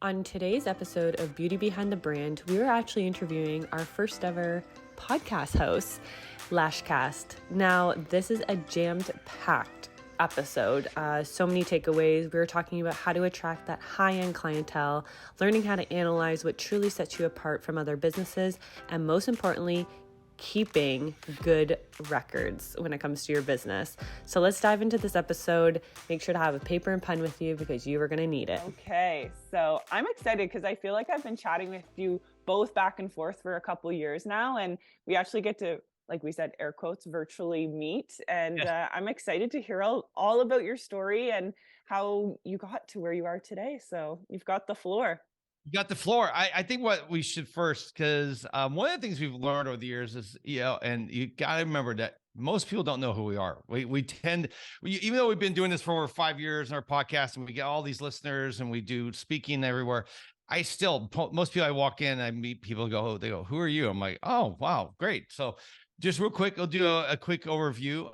On today's episode of Beauty Behind the Brand, we were actually interviewing our first ever podcast host, LashCast. Now, this is a jammed-packed episode. So many takeaways. We were talking about how to attract that high-end clientele, learning how to analyze what truly sets you apart from other businesses, and most importantly, keeping good records when it comes to your business. So let's dive into this episode. Make sure to have a paper and pen with you because you are going to need it. Okay, so I'm excited because I feel like I've been chatting with you both back and forth for a couple years now, and we actually get to, like we said, air quotes, virtually meet. And Yes. I'm excited to hear all about your story and how you got to where you are today. So you've got the floor. You got the floor. I think what we should first, because one of the things we've learned over the years is, and you got to remember that most people don't know who we are. We tend, even though we've been doing this for over 5 years in our podcast and we get all these listeners and we do speaking everywhere, most people I walk in, I meet people they go, who are you? I'm like, oh, wow, great. So just real quick, I'll do a quick overview.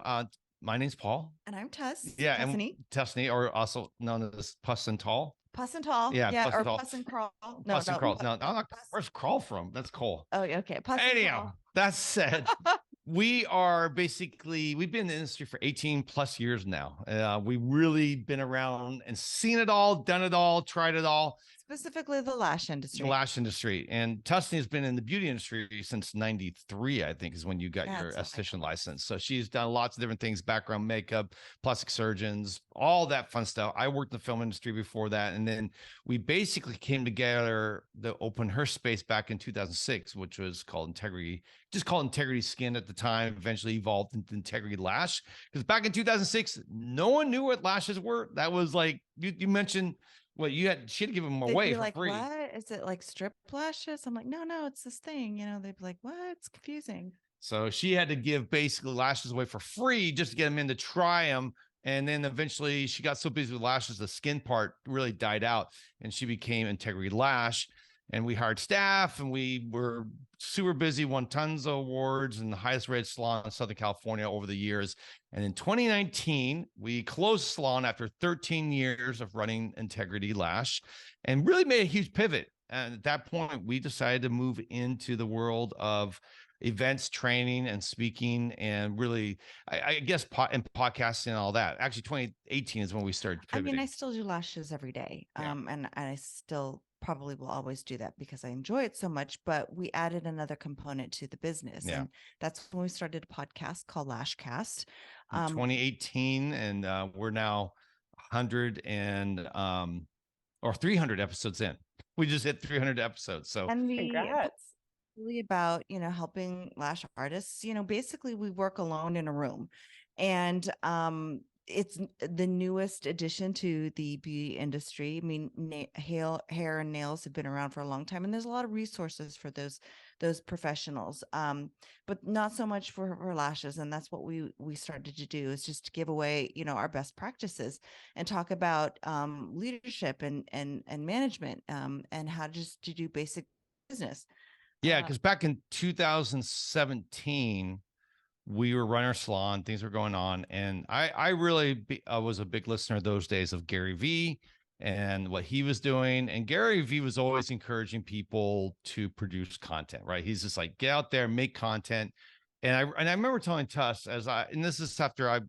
My name's Paul. And I'm Tuss. Yeah, Tussanee. and Tussanee, or also known as Puss and Tall. Puss and Tall. Yeah, Puss or and Tall. Puss and Crawl. Puss and Crawl. No, I'm not. Where's Crawl from? That's Cole. Oh, okay. Puss Anyhow, and Crawl. that said, we've been in the industry for 18 plus years now. We've really been around and seen it all, done it all, tried it all. Specifically the lash industry. The lash industry. And Tussanee has been in the beauty industry since 93, I think, is when you got your esthetician license. So she's done lots of different things, background makeup, plastic surgeons, all that fun stuff. I worked in the film industry before that. And then we basically came together to open her space back in 2006, which was called Integrity, just called Integrity Skin at the time, eventually evolved into Integrity Lash. Because back in 2006, no one knew what lashes were. That was like, you mentioned, well, she had to give them away for free. What is it, like strip lashes? I'm like, no, it's this thing. They'd be like, what? It's confusing. So she had to give basically lashes away for free just to get them in to try them. And then eventually she got so busy with lashes, the skin part really died out and she became Integrity Lash. And we hired staff and we were super busy, won tons of awards and the highest rated salon in Southern California over the years. And in 2019, we closed the salon after 13 years of running Integrity Lash and really made a huge pivot. And at that point, we decided to move into the world of events, training, and speaking, and really, I guess, and podcasting and all that. Actually, 2018 is when we started pivoting. I mean, I still do lashes every day. Yeah. And I still probably will always do that because I enjoy it so much, but we added another component to the business. Yeah. And that's when we started a podcast called LashCast. 2018, and we're now 100 or 300 episodes in. We just hit 300 episodes. So Congrats. Really about, helping lash artists. Basically we work alone in a room, and it's the newest addition to the beauty industry. I mean, hair and nails have been around for a long time, and there's a lot of resources for those professionals, but not so much for lashes. And that's what we started to do, is just to give away, our best practices and talk about leadership and management, and how just to do basic business. Yeah, because back in 2017, we were running our salon, things were going on. And I really was a big listener those days of Gary Vee and what he was doing. And Gary Vee was always encouraging people to produce content, right? He's just like, get out there, make content. And I remember telling Tuss, and this is after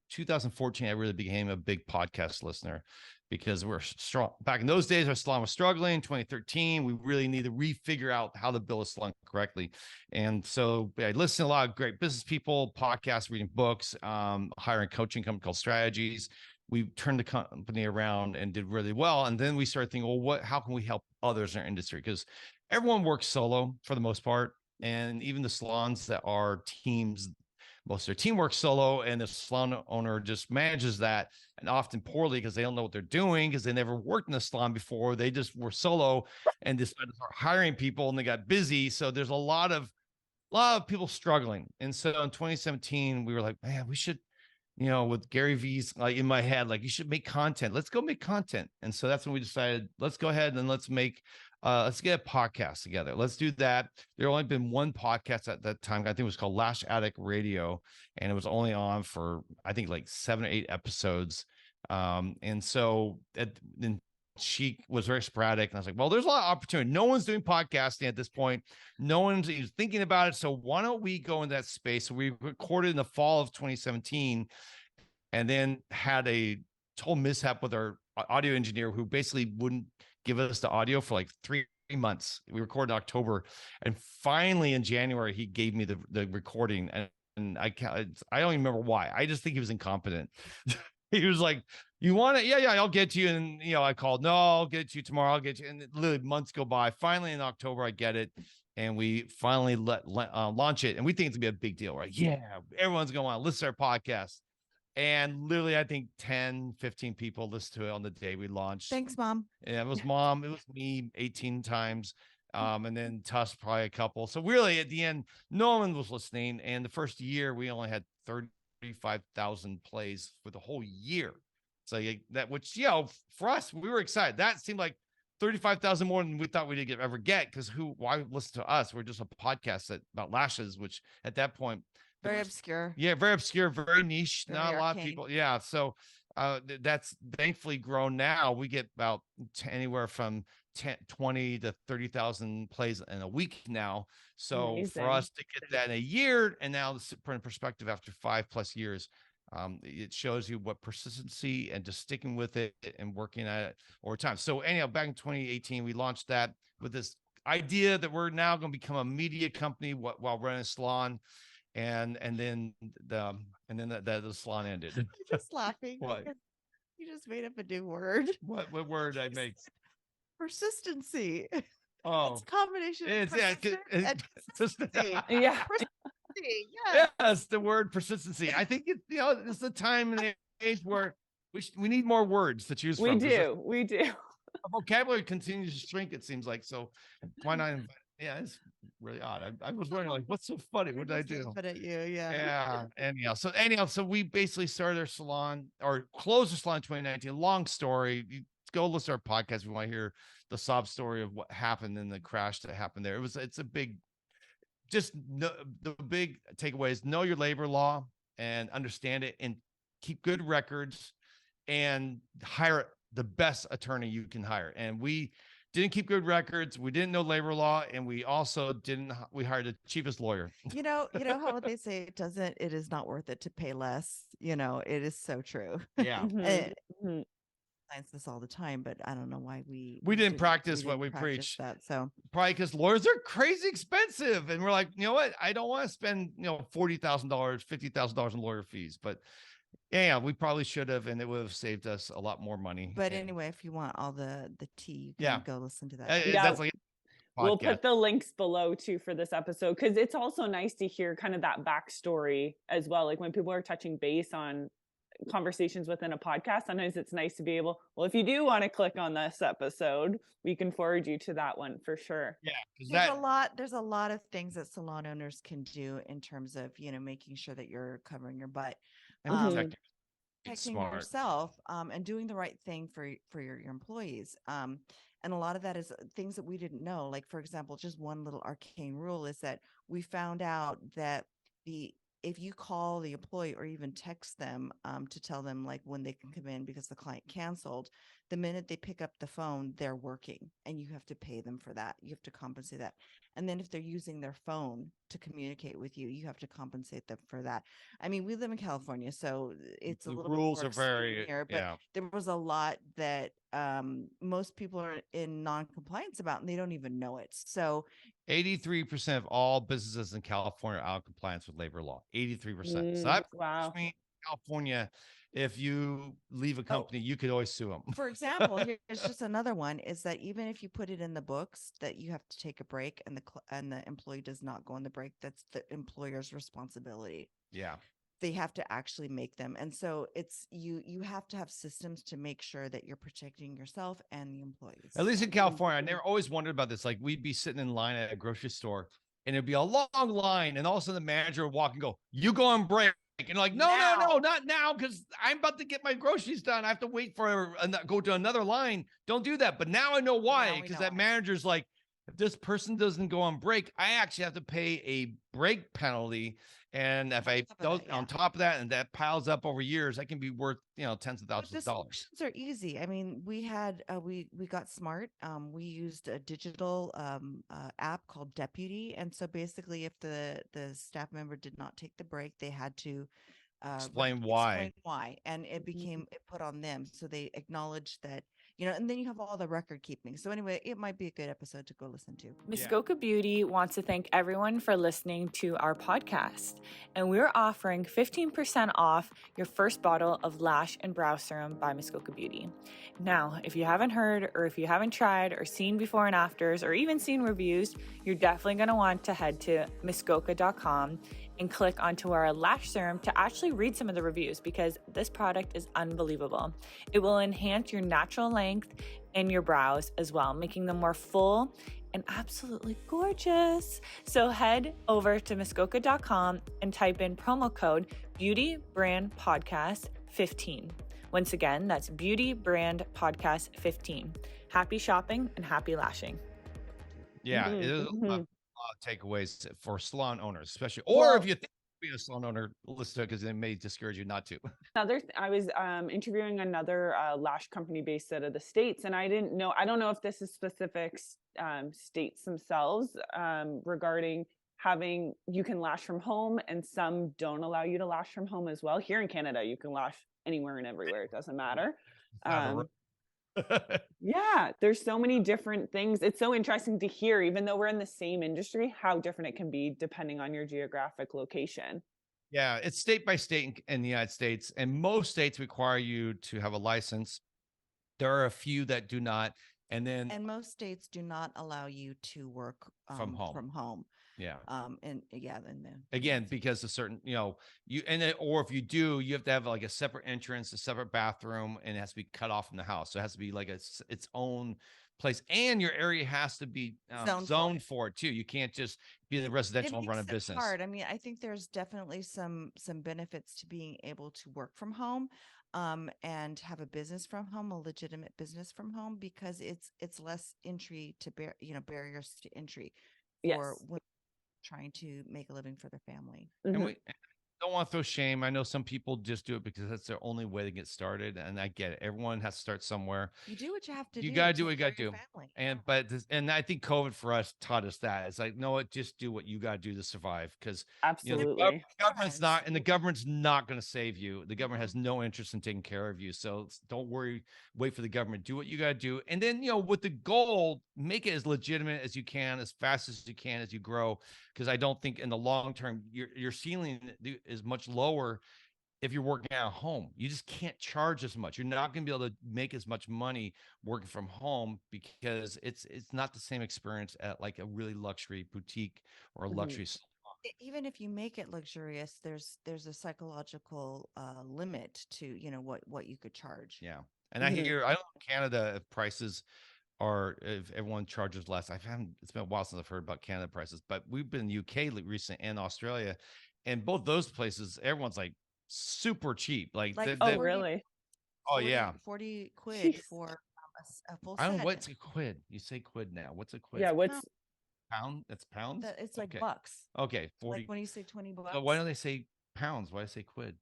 2014, I really became a big podcast listener, because we're strong. Back in those days, our salon was struggling. 2013, we really need to refigure out how to build a salon correctly. And so I listened to a lot of great business people, podcasts, reading books, hiring coaching company called Strategies. We turned the company around and did really well. And then we started thinking, well, how can we help others in our industry? Because everyone works solo for the most part. And even the salons that are teams, most of their team works solo, and the salon owner just manages that, and often poorly, because they don't know what they're doing, because they never worked in the salon before. They just were solo and decided to start hiring people, and they got busy. So there's a lot of people struggling. And so in 2017, we were like, man, we should, with Gary Vee's like in my head, like, you should make content. Let's go make content. And so that's when we decided, let's go ahead and let's get a podcast together. Let's do that. There only been one podcast at that time. I think it was called Lash Addict Radio, and it was only on for, I think, like 7 or 8 episodes. And so in she was very sporadic. And I was like, well, there's a lot of opportunity. No one's doing podcasting at this point. No one's even thinking about it. So why don't we go in that space? So we recorded in the fall of 2017 and then had a total mishap with our audio engineer who basically wouldn't give us the audio for like 3 months. We recorded in October. And finally in January, he gave me the recording. And I don't even remember why. I just think he was incompetent. He was like, you want it? Yeah, I'll get you. And, I called, no, I'll get you tomorrow. I'll get you. And literally months go by. Finally in October, I get it. And we finally launch it. And we think it's gonna be a big deal, right? Yeah, everyone's going to want to listen to our podcast. And literally, I think 10, 15 people listened to it on the day we launched. Thanks, Mom. Yeah, it was Mom. It was me 18 times. And then Tuss probably a couple. So really at the end, no one was listening. And the first year we only had 35,000 plays for the whole year. So that, which, for us, we were excited. That seemed like 35,000 more than we thought we'd ever get. Because why listen to us? We're just a podcast about lashes, which at that point, very obscure. Yeah, very obscure, very niche. Very Not a lot arcane. of people. Yeah. So that's thankfully grown now. We get about anywhere from 20 to 30,000 plays in a week now. So Amazing. for us to get that in a year, and now to put in perspective after 5+ years, it shows you what persistency and just sticking with it and working at it over time. So anyhow, back in 2018, we launched that with this idea that we're now going to become a media company while running a salon. And then the salon ended. I'm just laughing. What? Because you just made up a new word. What word did I make? Persistency. Oh, It's a combination of it's persistent and consistency. Yeah. Persistency, yeah. yes, the word persistency. I think it's the time and age where we need more words to choose We from. we do. Our vocabulary continues to shrink, it seems like. So why not invite? Yeah, it's really odd. I was wondering, like, what's so funny? What did I do? But at you, yeah. Yeah. Anyhow, so we basically started our salon or closed the salon in 2019. Long story. You go listen to our podcast if you want to hear the sob story of what happened in the crash that happened there. It's a big, the big takeaway is know your labor law and understand it and keep good records and hire the best attorney you can hire. And we didn't keep good records. We didn't know labor law. And we also we hired the cheapest lawyer. You know how they say it is not worth it to pay less. It is so true. Yeah. Mhm. Clients this all the time, but I don't know why we didn't practice what didn't we practice preach. that. So Probably because lawyers are crazy expensive. And we're like, you know what? I don't want to spend, $40,000, $50,000 in lawyer fees. But yeah, we probably should have, and it would have saved us a lot more money. but anyway, if you want all the tea, you can go listen to that. That's like We'll put the links below too for this episode, because it's also nice to hear kind of that backstory as well. Like when people are touching base on conversations within a podcast, sometimes it's nice to be able, well, if you do want to click on this episode, we can forward you to that one for sure. Yeah. There's a lot of things that salon owners can do in terms of, making sure that you're covering your butt. And Protecting smart. yourself and doing the right thing for your employees. And a lot of that is things that we didn't know. Like, for example, just one little arcane rule is that we found out that if you call the employee or even text them to tell them like when they can come in because the client canceled, the minute they pick up the phone, they're working and you have to pay them for that. You have to compensate that. And then if they're using their phone to communicate with you, you have to compensate them for that. I mean, we live in California, so it's a little rules bit are very here, but there was a lot that most people are in non-compliance about, and they don't even know it. So 83% of all businesses in California are out of compliance with labor law. 83%. So that Wow. means California, if you leave a company, you could always sue them. For example, here's just another one is that even if you put it in the books that you have to take a break and the employee does not go on the break, that's the employer's responsibility. Yeah. They have to actually make them. And so it's you have to have systems to make sure that you're protecting yourself and the employees. At least in California, I never always wondered about this. Like we'd be sitting in line at a grocery store and it'd be a long line. And all of a sudden the manager would walk and go, you go on break. And like, no, not now. Cause I'm about to get my groceries done. I have to wait for go to another line. Don't do that. But now I know why. Cause that manager's like, if this person doesn't go on break, I actually have to pay a break penalty. And if I on top of that, and that piles up over years, that can be worth, tens of thousands of dollars. Solutions are easy. I mean, we had we got smart. We used a digital app called Deputy, and so basically, if the staff member did not take the break, they had to explain why, and it became it put on them, so they acknowledged that, and then you have all the record keeping. So anyway, it might be a good episode to go listen to. Miskoka Beauty wants to thank everyone for listening to our podcast, and we're offering 15% off your first bottle of Lash and Brow Serum by Miskoka Beauty. Now, if you haven't heard, or if you haven't tried or seen before and afters, or even seen reviews, you're definitely going to want to head to miskoka.com and click onto our Lash Serum to actually read some of the reviews, because this product is unbelievable. It will enhance your natural length and your brows as well, making them more full and absolutely gorgeous. So head over to miskoka.com and type in promo code BeautyBrandPodcast15. Once again, that's BeautyBrandPodcast15. Happy shopping and happy lashing. Yeah, it is a lot of takeaways for salon owners, especially, or if you think you're a salon owner, listen to it, because it may discourage you not to. I was interviewing another lash company based out of the States, and I don't know if this is specific states themselves regarding you can lash from home, and some don't allow you to lash from home as well. Here in Canada, you can lash anywhere and everywhere. It doesn't matter. Yeah, there's so many different things. It's so interesting to hear, even though we're in the same industry, how different it can be depending on your geographic location. Yeah, it's state by state in the United States, and most states require you to have a license. There are a few that do not, and most states do not allow you to work from home. Yeah. Again, because of certain, or if you do, you have to have like a separate entrance, a separate bathroom, and it has to be cut off from the house. So it has to be like its own place, and your area has to be zoned for it too. You can't just be in the residential and run a business. Hard. I mean, I think there's definitely some benefits to being able to work from home, and have a business from home, a legitimate business from home, because it's less entry to barriers to entry for women trying to make a living for their family. And we don't want to throw shame. I know some people just do it because that's their only way to get started, and I get it. Everyone has to start somewhere. You do what you have to do. You gotta do what you gotta do. And I think COVID for us taught us that. It's like, no, just do what you gotta do to survive, because absolutely, the government's not going to save you. The government has no interest in taking care of you. So don't worry. Wait for the government. Do what you gotta do, and then with the goal, make it as legitimate as you can, as fast as you can, as you grow. Because I don't think in the long term your ceiling is much lower if you're working at home. You just can't charge as much. You're not going to be able to make as much money working from home, because it's not the same experience at like a really luxury boutique or a luxury salon. Even if you make it luxurious, there's a psychological limit to what you could charge. Yeah, and I don't know in Canada if prices or if everyone charges less. It's been a while since I've heard about Canada prices, but we've been in the UK recently and Australia, and both those places, everyone's like super cheap. Like really? 40 quid for a full set. I don't know, what's a quid? You say quid now. What's a quid? Yeah, what's pound? That's pounds? It's like bucks. Okay, 40. Like when you say $20. But why don't they say pounds? Why do they say quid?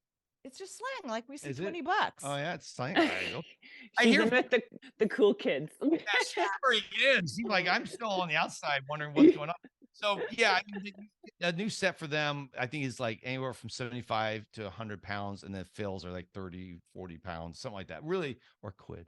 It's just slang, like we say Is $20. Oh yeah, it's slang. I hear with the cool kids. That's very good. Seems like I'm still on the outside wondering what's going on. So yeah, I mean, a new set for them, I think, is like anywhere from 75 to 100 pounds, and then fills are like 30, 40 pounds, something like that. Really, or quid.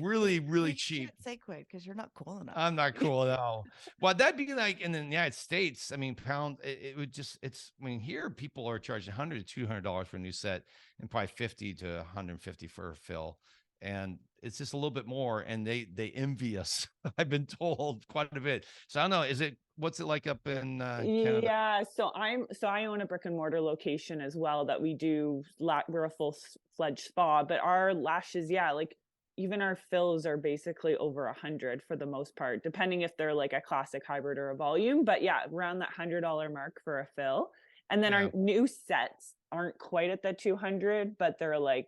Really, really cheap. You can't say quid because you're not cool enough. I'm not cool at all. Well, that'd be like in the United States. I mean, pound. It would just. I mean, here people are charging $100 to $200 for a new set, and probably $50 to $150 for a fill. And it's just a little bit more, and they envy us. I've been told quite a bit. So I don't know. What's it like up in Canada? Yeah, so I own a brick and mortar location as well that we do. We're a full-fledged spa, but our lashes, like even our fills are basically over 100 for the most part, depending if they're like a classic hybrid or a volume. But yeah, around that $100 mark for a fill. And then our new sets aren't quite at the 200, but they're like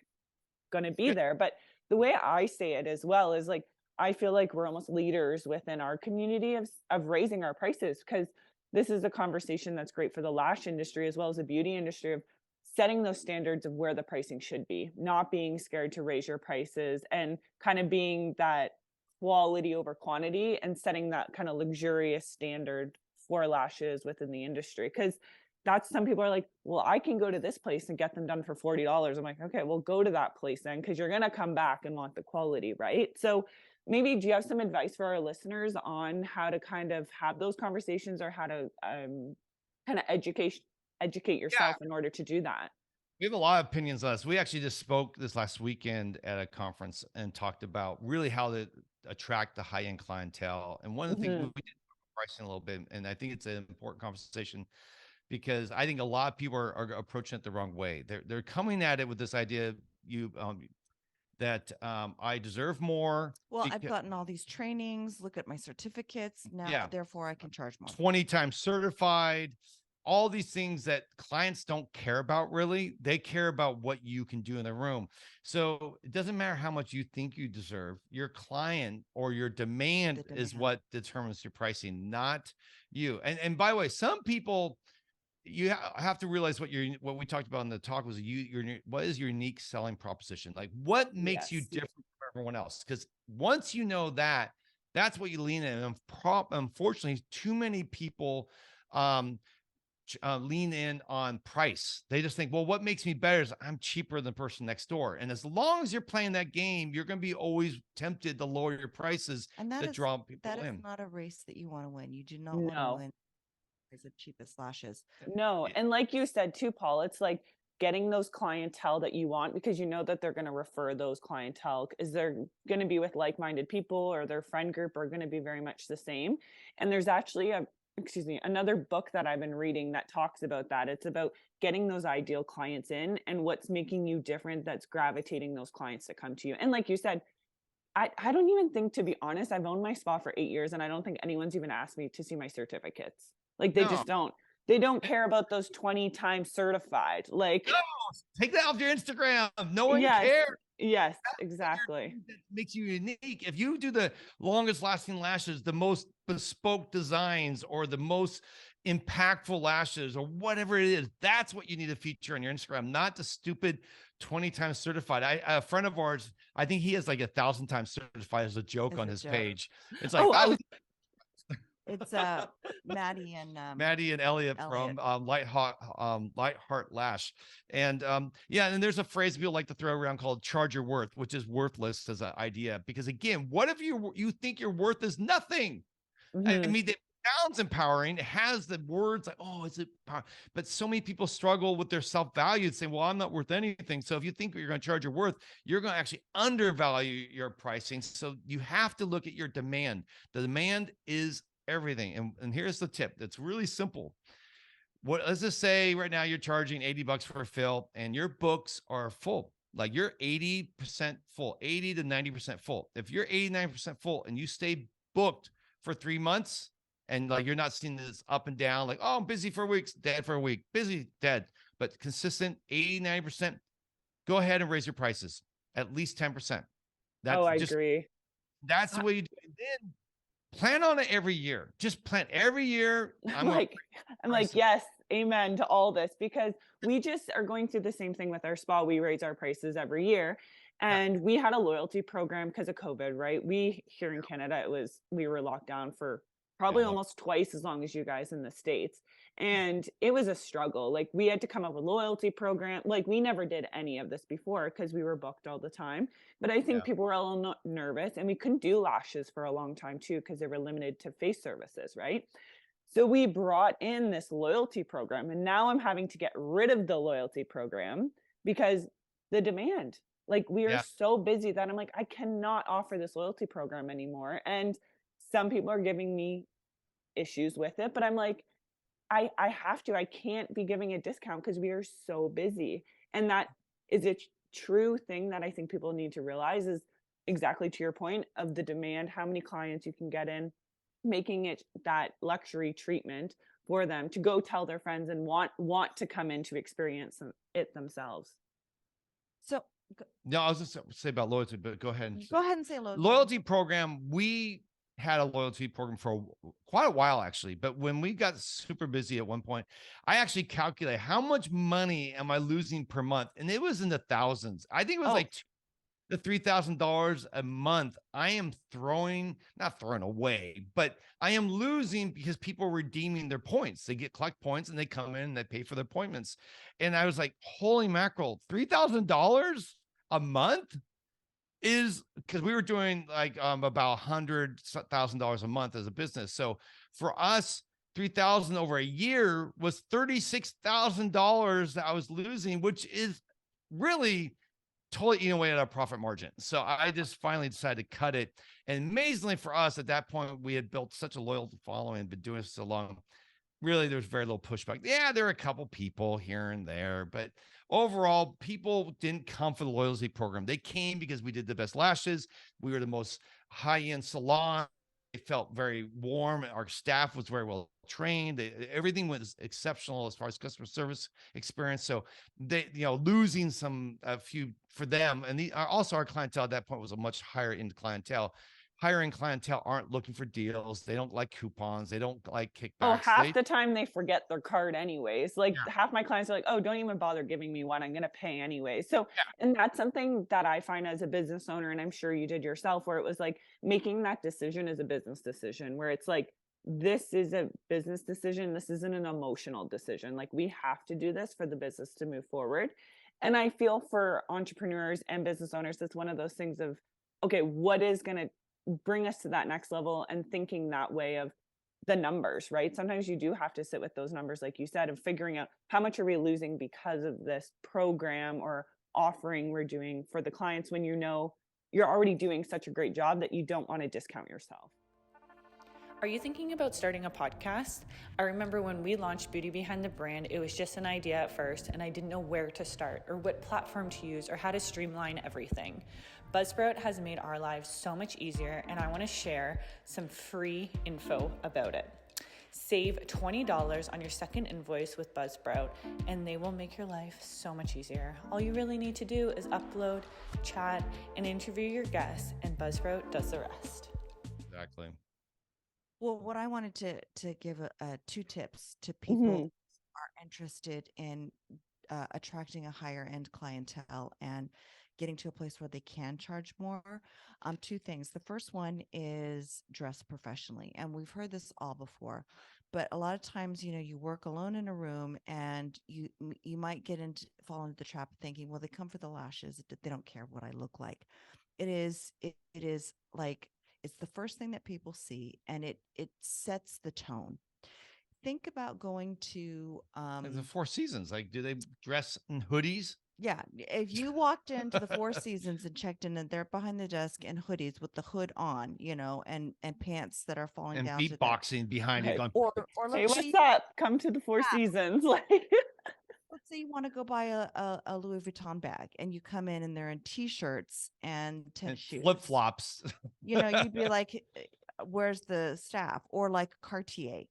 going to be there. But the way I say it as well is like, I feel like we're almost leaders within our community of raising our prices, because this is a conversation that's great for the lash industry as well as the beauty industry, of setting those standards of where the pricing should be, not being scared to raise your prices, and kind of being that quality over quantity, and setting that kind of luxurious standard for lashes within the industry. Because that's, some people are like, well, I can go to this place and get them done for $40. I'm like, okay, well, go to that place then, because you're going to come back and want the quality, right? So maybe, do you have some advice for our listeners on how to kind of have those conversations, or how to kind of educate yourself in order to do that? We have a lot of opinions on this. We actually just spoke this last weekend at a conference and talked about really how to attract the high-end clientele. And one of the things we did pricing a little bit, and I think it's an important conversation, because I think a lot of people are approaching it the wrong way. They're coming at it with this idea that I deserve more. Well, I've gotten all these trainings. Look at my certificates now. Therefore, I can charge more. 20 times certified. All these things that clients don't care about, really. They care about what you can do in the room. So it doesn't matter how much you think you deserve. Your client or your demand is what determines your pricing, not you. And by the way, some people, you have to realize what we talked about in the talk was what is your unique selling proposition? Like, what makes you different from everyone else? Because once you know that, that's what you lean in. And unfortunately, too many people lean in on price. They just think, well, what makes me better is I'm cheaper than the person next door. And as long as you're playing that game, you're going to be always tempted to lower your prices to draw people in. That is not a race that you want to win. You do not want to win as the cheapest lashes. No. And like you said too, Paul, it's like getting those clientele that you want, because you know that they're going to refer those clientele, is they're going to be with like-minded people, or their friend group are going to be very much the same. And there's actually another book that I've been reading that talks about that. It's about getting those ideal clients in, and what's making you different that's gravitating those clients to come to you. And like you said, I don't even think, to be honest, I've owned my spa for 8 years, and I don't think anyone's even asked me to see my certificates. Like, they just don't. They don't care about those 20 times certified. Like, no, take that off your Instagram. No one cares. Yes, exactly. That makes you unique. If you do the longest lasting lashes, the most bespoke designs, or the most impactful lashes, or whatever it is, that's what you need to feature on your Instagram, not the stupid 20 times certified. A friend of ours, I think he has like 1,000 times certified as a joke on his page. It's like, it's Maddie and Elliot from Lightheart Lash. And and there's a phrase people like to throw around called charge your worth, which is worthless as an idea. Because again, what if you think your worth is nothing? I mean, it sounds empowering. It has the words like, oh, is it power? But so many people struggle with their self-value, saying, well, I'm not worth anything. So if you think you're going to charge your worth, you're going to actually undervalue your pricing. So you have to look at your demand. The demand is everything. And here's the tip. That's really simple. Let's just say right now you're charging $80 for a fill, and your books are full. Like, you're 80% full, 80 to 90% full. If you're 89% full and you stay booked for 3 months, and like, you're not seeing this up and down, like, oh, I'm busy for a week, dead for a week, busy, dead, but consistent 80, 90%, go ahead and raise your prices at least 10%. I agree. That's the way you do it. And then plan on it every year. Just plan every year. I'm like, yes, amen to all this, because we just are going through the same thing with our spa. We raise our prices every year. And we had a loyalty program because of COVID, right? We here in Canada, we were locked down for probably almost twice as long as you guys in the States. And it was a struggle. Like, we had to come up with a loyalty program. Like, we never did any of this before because we were booked all the time. But I think people were a little nervous, and we couldn't do lashes for a long time too, because they were limited to face services, right? So we brought in this loyalty program, and now I'm having to get rid of the loyalty program because the demand, like, we are so busy that I'm like, I cannot offer this loyalty program anymore. And some people are giving me issues with it, but I'm like, I have to. I can't be giving a discount because we are so busy. And that is a true thing that I think people need to realize, is exactly to your point of the demand, how many clients you can get in, making it that luxury treatment for them to go tell their friends and want to come in to experience it themselves. So no, I was just say about loyalty, but go ahead and say loyalty. Loyalty program. We had a loyalty program for quite a while, actually. But when we got super busy at one point, I actually calculated how much money am I losing per month, and it was in the thousands. I think it was like the $3,000 a month. I am not throwing away, but I am losing because people are redeeming their points. They collect points and they come in and they pay for their appointments. And I was like, holy mackerel, $3,000 a month is, because we were doing like about $100,000 a month as a business. So for us, 3,000 over a year was $36,000 that I was losing, which is really totally eating away at our profit margin. So I just finally decided to cut it. And amazingly for us at that point, we had built such a loyal following and been doing it so long. Really, there's very little pushback. Yeah, there are a couple people here and there, but overall, people didn't come for the loyalty program. They came because we did the best lashes. We were the most high-end salon. It felt very warm. Our staff was very well trained. Everything was exceptional as far as customer service experience. So they, losing a few for them. And also our clientele at that point was a much higher end clientele. Higher end clientele aren't looking for deals. They don't like coupons. They don't like kickbacks. Oh, half the time they forget their card anyways. Like half my clients are like, oh, don't even bother giving me one. I'm going to pay anyway. So, and that's something that I find as a business owner, and I'm sure you did yourself, where it was like making that decision is a business decision, where it's like, this is a business decision. This isn't an emotional decision. Like, we have to do this for the business to move forward. And I feel for entrepreneurs and business owners, it's one of those things of, okay, what is going to bring us to that next level, and thinking that way of the numbers, right? Sometimes you do have to sit with those numbers, like you said, of figuring out how much are we losing because of this program or offering we're doing for the clients, when you're already doing such a great job that you don't want to discount yourself. Are you thinking about starting a podcast? I remember when we launched Beauty Behind the Brand, it was just an idea at first, and I didn't know where to start or what platform to use or how to streamline everything. Buzzsprout has made our lives so much easier, and I want to share some free info about it. Save $20 on your second invoice with Buzzsprout, and they will make your life so much easier. All you really need to do is upload, chat, and interview your guests, and Buzzsprout does the rest. Exactly. Well, what I wanted to give two tips to people who are interested in attracting a higher end clientele and getting to a place where they can charge more. Two things. The first one is dress professionally. And we've heard this all before, but a lot of times, you work alone in a room, and you might fall into the trap of thinking, well, they come for the lashes. They don't care what I look like. It is like, it's the first thing that people see, and it sets the tone. Think about going to like the Four Seasons. Like, do they dress in hoodies? Yeah. If you walked into the Four Seasons and checked in, and they're behind the desk in hoodies with the hood on, and pants that are falling and down beatboxing behind it, going, or hey, what's up? Come to the Four Seasons. Like, let's say you want to go buy a Louis Vuitton bag, and you come in and they're in t-shirts and tennis shoes, flip-flops. You'd be like, where's the staff? Or like Cartier.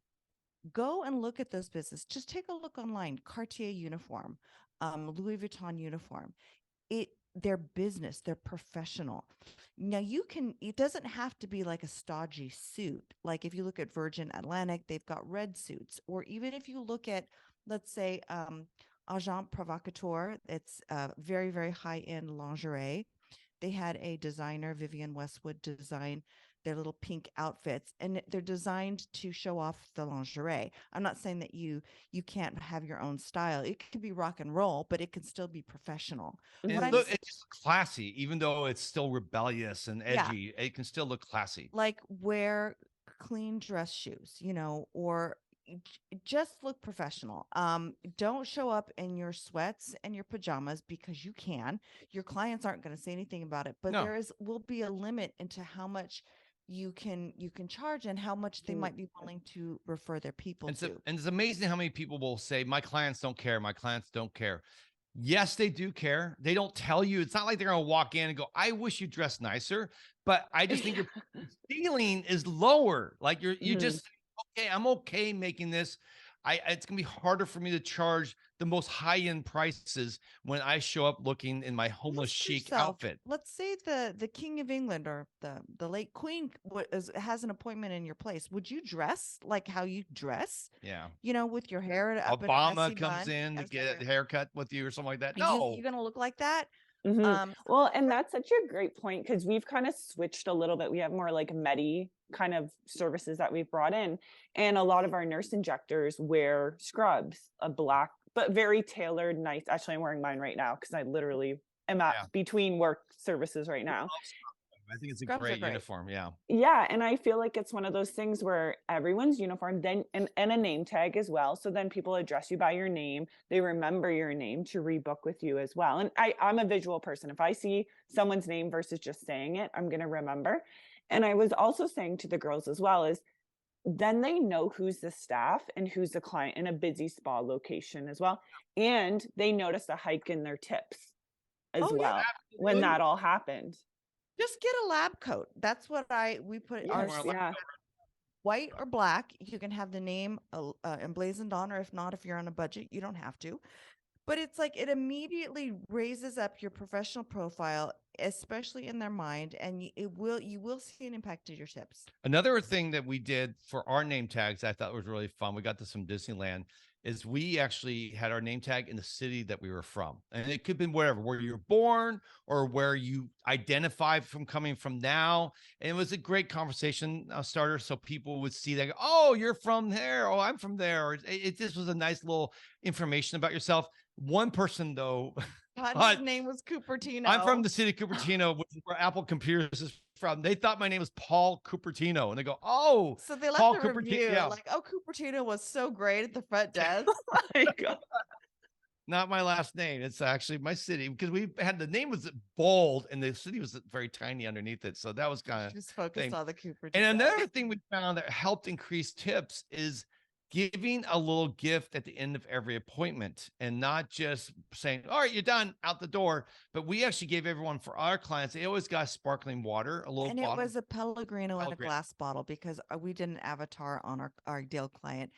Go and look at those businesses. Just take a look online. Cartier uniform, Louis Vuitton uniform. Their business, they're professional. Now it doesn't have to be like a stodgy suit. Like if you look at Virgin Atlantic, they've got red suits. Or even if you look at, let's say, Agent Provocateur, it's very, very high-end lingerie. They had a designer, Vivienne Westwood, design their little pink outfits, and they're designed to show off the lingerie. I'm not saying that you can't have your own style. It can be rock and roll, but it can still be professional. It's just classy, even though it's still rebellious and edgy. It can still look classy. Like wear clean dress shoes, or just look professional. Don't show up in your sweats and your pajamas, because you can. Your clients aren't going to say anything about it, but will be a limit into how much you can charge and how much they might be willing to refer their people to. And it's amazing how many people will say, my clients don't care. My clients don't care. Yes, they do care. They don't tell you. It's not like they're going to walk in and go, I wish you dressed nicer, but I just think your ceiling is lower. Like you just, okay, I'm okay making this. it's gonna be harder for me to charge the most high-end prices when I show up looking in my homeless Ask chic yourself, outfit. let's say the King of England or the late Queen has an appointment in your place. Would you dress like how you dress? Yeah. With your hair up in a Obama messy comes bun, in to as get like a haircut with you or something like that. you're No. gonna look like that. Well, and that's such a great point because we've kind of switched a little bit. We have more like Medi kind of services that we've brought in, and a lot of our nurse injectors wear scrubs, a black but very tailored, nice. Actually, I'm wearing mine right now because I literally am at between work services right now. I think it's a Scrubs are great great. uniform. Yeah. Yeah, and I feel like it's one of those things where everyone's uniform, then and a name tag as well. So then people address you by your name. They remember your name to rebook with you as well. And I'm a visual person. If I see someone's name versus just saying it, I'm gonna remember. And I was also saying to the girls as well is then they know who's the staff and who's the client in a busy spa location as well. And they notice a hike in their tips as Oh, yeah. well when that all happened. Just get a lab coat. That's what we put Yes, ours. yeah. White or black. You can have the name emblazoned on, or if not, if you're on a budget, you don't have to. But it's like it immediately raises up your professional profile, especially in their mind, and you will see an impact to your tips. Another thing that we did for our name tags I thought was really fun, we got this from Disneyland, is we actually had our name tag in the city that we were from. And it could have been wherever, where you were born or where you identify from coming from now. And it was a great conversation starter. So people would see that, oh, you're from there. Oh, I'm from there. Or it just was a nice little information about yourself. One person, though, His name was Cupertino. I'm from the city of Cupertino, which is where Apple Computers is from. They thought my name was Paul Cupertino, and they go, "Oh, so they left Paul a review yeah. like, "Oh, Cupertino was so great at the front desk." My God. Not my last name. It's actually my city because we had the name was bold and the city was very tiny underneath it. So that was kind of just focused on the Cupertino. And another thing we found that helped increase tips is giving a little gift at the end of every appointment and not just saying, all right, you're done out the door. But we actually gave everyone for our clients, they always got sparkling water, a little and bottle. It was a Pellegrino in a glass bottle because we did an avatar on our ideal client.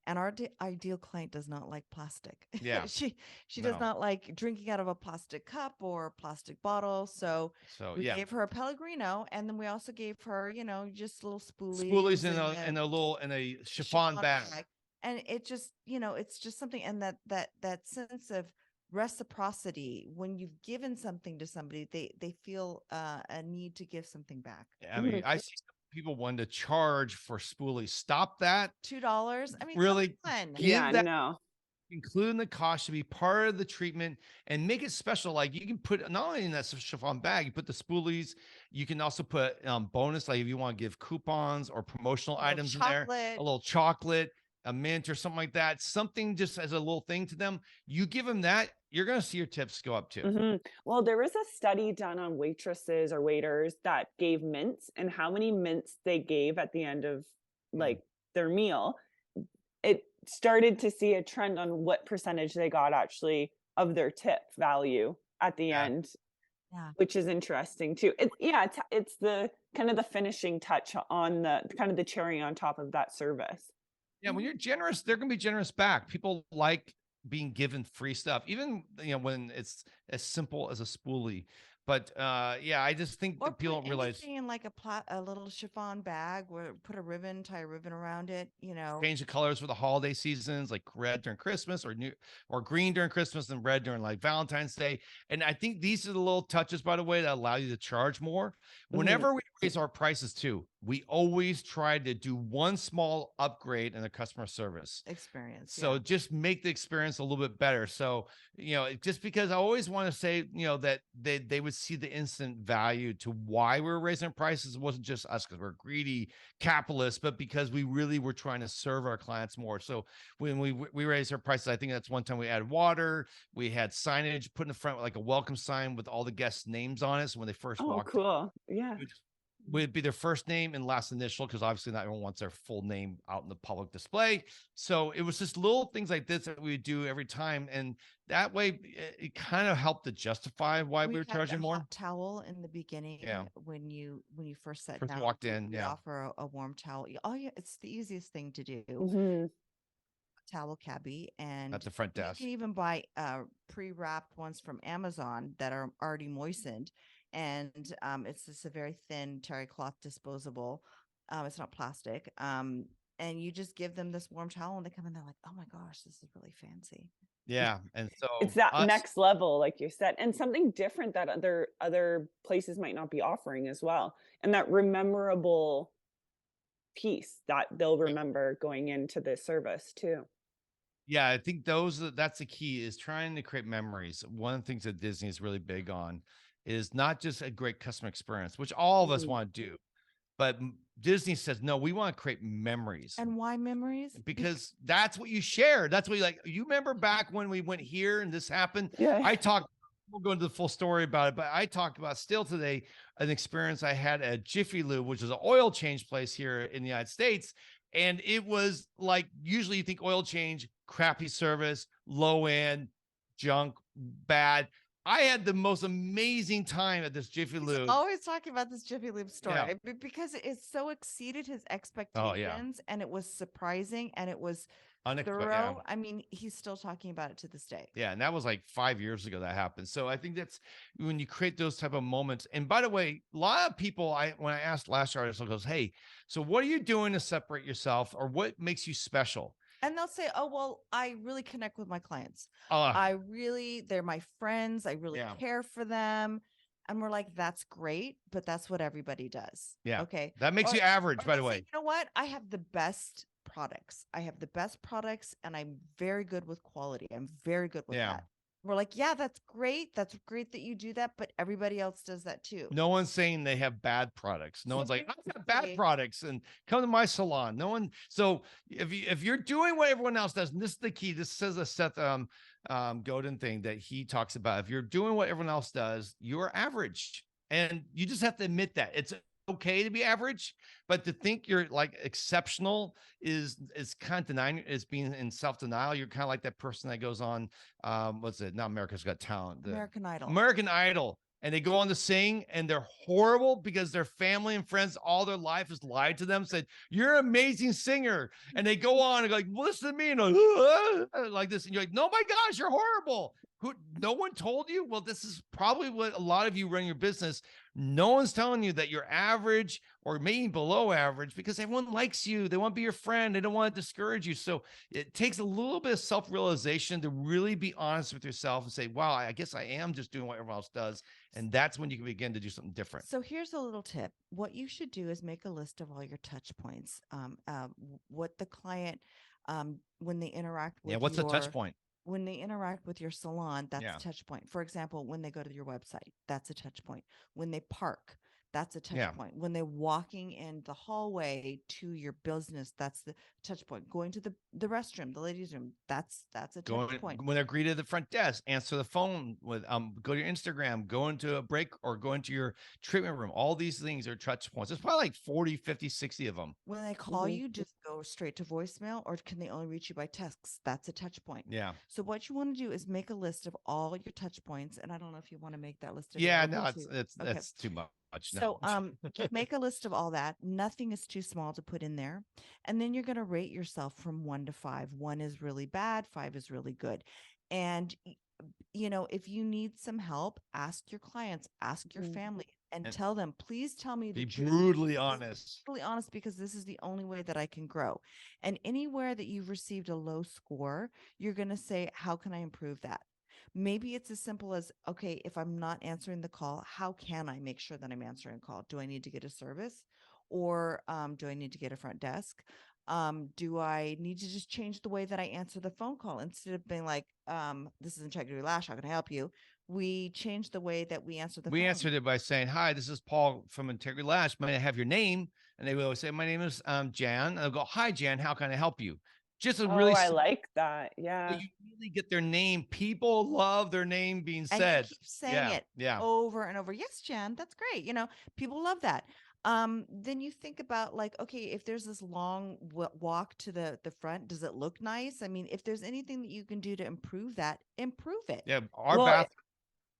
And our ideal client does not like plastic. Yeah. she does not like drinking out of a plastic cup or plastic bottle. So we gave her a Pellegrino, and then we also gave her, just little spoolies in a chiffon bag. And it just, it's just something. And that sense of reciprocity, when you've given something to somebody, they feel a need to give something back. I mean, I see people wanting to charge for spoolies. Stop that. $2. I mean, really no. Including the cost to be part of the treatment and make it special. Like you can put not only in that chiffon bag, you put the spoolies. You can also put bonus, like if you want to give coupons or promotional items in there, a little chocolate, a mint or something like that. Something just as a little thing to them. You give them that, you're going to see your tips go up too. Well, there was a study done on waitresses or waiters that gave mints and how many mints they gave at the end of like their meal. It started to see a trend on what percentage they got actually of their tip value at the end, which is interesting too. It's the kind of the finishing touch on the kind of the cherry on top of that service. Yeah, when you're generous, they're going to be generous back. People like being given free stuff, even when it's as simple as a spoolie. But I just think that people don't realize in like a little chiffon bag where tie a ribbon around it, change the colors for the holiday seasons, like red during Christmas or green during Christmas and red during like Valentine's Day. And I think these are the little touches, by the way, that allow you to charge more. Whenever we raise our prices too, we always try to do one small upgrade in the customer service experience. So just make the experience a little bit better. So, just because I always want to say, that they would see the instant value to why we're raising prices. It wasn't just us because we're greedy capitalists, but because we really were trying to serve our clients more. So when we raised our prices, I think that's one time we added water. We had signage put in the front, like a welcome sign with all the guests' names on it. So when they first walked in, yeah, would be their first name and last initial, because obviously not everyone wants their full name out in the public display. So it was just little things like this that we would do every time, and that way it kind of helped to justify why we were charging more. Hot towel in the beginning, when you first walked in, we offer a warm towel. Oh yeah, it's the easiest thing to do. towel cabbie, and at the front you desk. can even buy pre-wrapped ones from Amazon that are already moistened, and it's just a very thin terry cloth disposable. It's not plastic. And you just give them this warm towel, and they come in, they're like, "Oh my gosh, this is really fancy." Yeah. And so It's that us, next level, like you said, and something different that other places might not be offering as well. And that memorable piece that they'll remember going into this service too. yeah, I think that's the key, is trying to create memories. One of the things that Disney is really big on is not just a great customer experience, which all of us Mhm. want to do, but Disney says, no, we want to create memories. And why memories? Because that's what you share. That's what you like. You remember back when we went here and this happened? Yeah. We'll go into the full story about it, but I talked about still today an experience I had at Jiffy Lube, which is an oil change place here in the United States. And it was like, usually you think oil change, crappy service, low end, junk, bad. I had the most amazing time at this Jiffy He's Lube. always talking about this Jiffy Lube story Yeah. because it so exceeded his Oh, yeah. expectations, and it was surprising, and it was Unexpected. thorough. Yeah. I mean, he's still talking about it to this day. Yeah, and that was like 5 years ago that happened. So I think that's when you create those type of moments. And by the way, a lot of people, when I asked Lash artists, I goes, "Hey, so what are you doing to separate yourself, or what makes you special?" And they'll say, "Oh, well, I really connect with my clients. Uh, They're my friends. I really Yeah. care for them." And we're like, "That's great, but that's what everybody does." Yeah. Okay. That makes Or- you average, or by the they'll say, way. "You know what? I have the best products. I have the best products, and I'm very good with quality. I'm very good with Yeah. that." We're like, "Yeah, that's great. That's great that you do that, but everybody else does that too." No one's saying they have bad products. No So one's like, "I've got basically- bad products and come to my salon." No one. So if you're doing what everyone else does, and this is the key. This says a Seth Godin thing that he talks about. If you're doing what everyone else does, you're average, and you just have to admit that it's okay to be average, but to think you're like exceptional is kind of denying, is being in self-denial. You're kind of like that person that goes on what's it, not America's Got Talent, American Idol. American Idol, and they go on to sing, and they're horrible because their family and friends all their life has lied to them, said, "You're an amazing singer," and they go on and go like, "Listen to me," and like this, and you're like, "No, my gosh, you're horrible." No one told you? Well, this is probably what a lot of you run your business. No one's telling you that you're average or maybe below average, because everyone likes you. They want to be your friend. They don't want to discourage you. So it takes a little bit of self-realization to really be honest with yourself and say, wow, I guess I am just doing what everyone else does. And that's when you can begin to do something different. So here's a little tip. What you should do is make a list of all your touch points. What the client, when they interact with What's a touch point? When they interact with your salon, that's Yeah. a touch point. For example, when they go to your website, that's a touch point. When they park, that's a touch Yeah. point. When they're walking in the hallway to your business, that's the touch point. Going to the restroom, the ladies' room, that's a touch point. When they're greeted at the front desk, answer the phone with go to your Instagram, go into a break, or go into your treatment room. All these things are touch points. There's probably like 40, 50, 60 of them. When they call you, just go straight to voicemail, or can they only reach you by texts? That's a touch point. Yeah. So what you want to do is make a list of all your touch points. And I don't know if you want to make that list. Yeah, no, available it's Okay. that's too much. So No. make a list of all that. Nothing is too small to put in there. And then you're going to rate yourself from 1 to 5. 1 is really bad, 5 is really good. And if you need some help, ask your clients, ask your family, and tell them, please tell me the Be truth. brutally honest. Brutally honest, because this is the only way that I can grow. And anywhere that you've received a low score, you're going to say, how can I improve that? Maybe it's as simple as, okay, if I'm not answering the call, how can I make sure that I'm answering a call? Do I need to get a service, or do I need to get a front desk? Do I need to just change the way that I answer the phone call, instead of being like, this is Integrity Lash, how can I help you? We change the way that we answer the phone. We answered it by saying, "Hi, this is Paul from Integrity Lash. May I have your name?" And they would always say, "My name is Jan." And I'll go, "Hi, Jan. How can I help you?" Just a really, I like that. Yeah. you really get their name. People love their name being And said. you keep saying it over and over. Yes, Jan, that's great. People love that. Then you think about, like, okay, if there's this long walk to the front, does it look nice? I mean, if there's anything that you can do to improve that, improve it. Yeah, our Well, bathroom.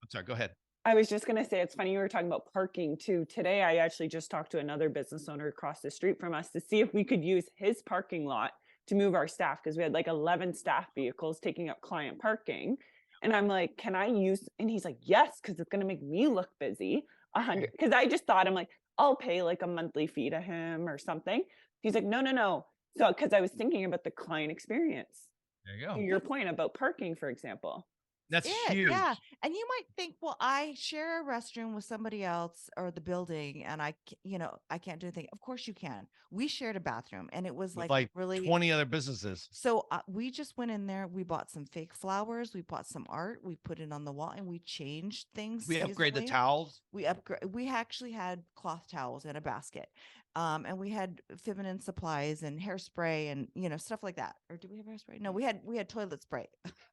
I'm sorry, go ahead. I was just going to say, it's funny you were talking about parking too. Today, I actually just talked to another business owner across the street from us to see if we could use his parking lot to move our staff because we had like 11 staff vehicles taking up client parking. And I'm like, can I use, and he's like, yes, because it's going to make me look busy. 100, because I just thought, I'm like, I'll pay like a monthly fee to him or something. He's like, no. So, because I was thinking about the client experience. There you go. To your point about parking, for example. That's it, huge. yeah. And you might think, well, I share a restroom with somebody else or the building, and I can't do anything. Of course you can. We shared a bathroom, and it was With like really 20 other businesses. So we just went in there. We bought some fake flowers. We bought some art. We put it on the wall, and we changed things. We upgrade the seasonally. towels. We actually had cloth towels in a basket, and we had feminine supplies and hairspray and stuff like that. Or did we have hairspray? No, we had toilet spray.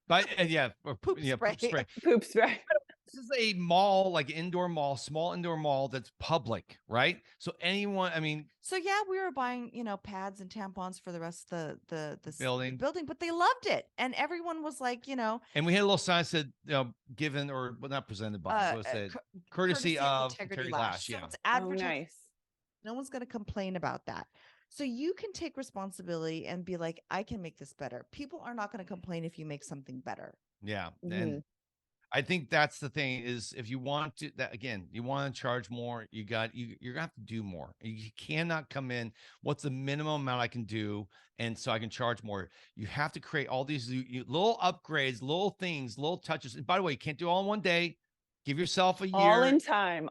But yeah, Poop spray. Poop spray. Poop spray. This is a mall, like indoor mall, small indoor mall that's public, right? So anyone, I mean, So yeah, we were buying, pads and tampons for the rest of the building, but they loved it, and everyone was like, and we had a little sign that said, given or not presented by, what was it? Courtesy of Integrity Lash. So Yeah. it's Oh, advertised. nice. No one's going to complain about that. So you can take responsibility and be like, I can make this better. People are not going to complain if you make something better. Yeah. Mhm. And I think that's the thing is if you want to, that again, you want to charge more, you're going to have to do more. You cannot come in, what's the minimum amount I can do? And so I can charge more. You have to create all these little upgrades, little things, little touches. And by the way, you can't do all in one day. Give yourself a year. All in time.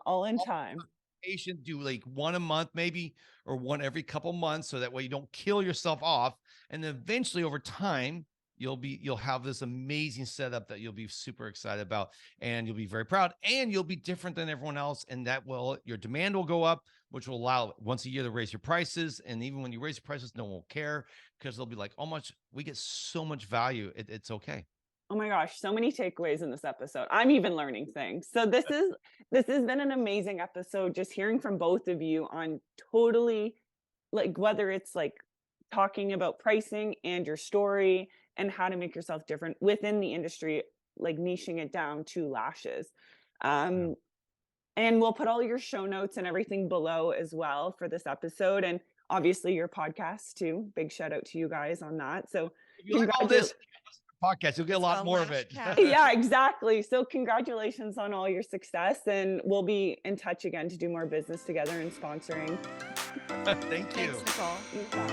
Do like one a month maybe, or one every couple months, so that way you don't kill yourself off. And then eventually over time you'll have this amazing setup that you'll be super excited about, and you'll be very proud, and you'll be different than everyone else, and your demand will go up, which will allow once a year to raise your prices. And even when you raise your prices, no one will care, because they'll be like, we get so much value, it's okay. Oh my gosh, so many takeaways in this episode. I'm even learning things. So this has been an amazing episode, just hearing from both of you on totally, like, whether it's like talking about pricing and your story and how to make yourself different within the industry, like niching it down to lashes. And we'll put all your show notes and everything below as well for this episode, and obviously your podcast too. Big shout out to you guys on that. So if you like all this podcast, you'll get a lot more of it. Yeah, exactly. So congratulations on all your success, and we'll be in touch again to do more business together and sponsoring. Thank you. Thanks, Nicole.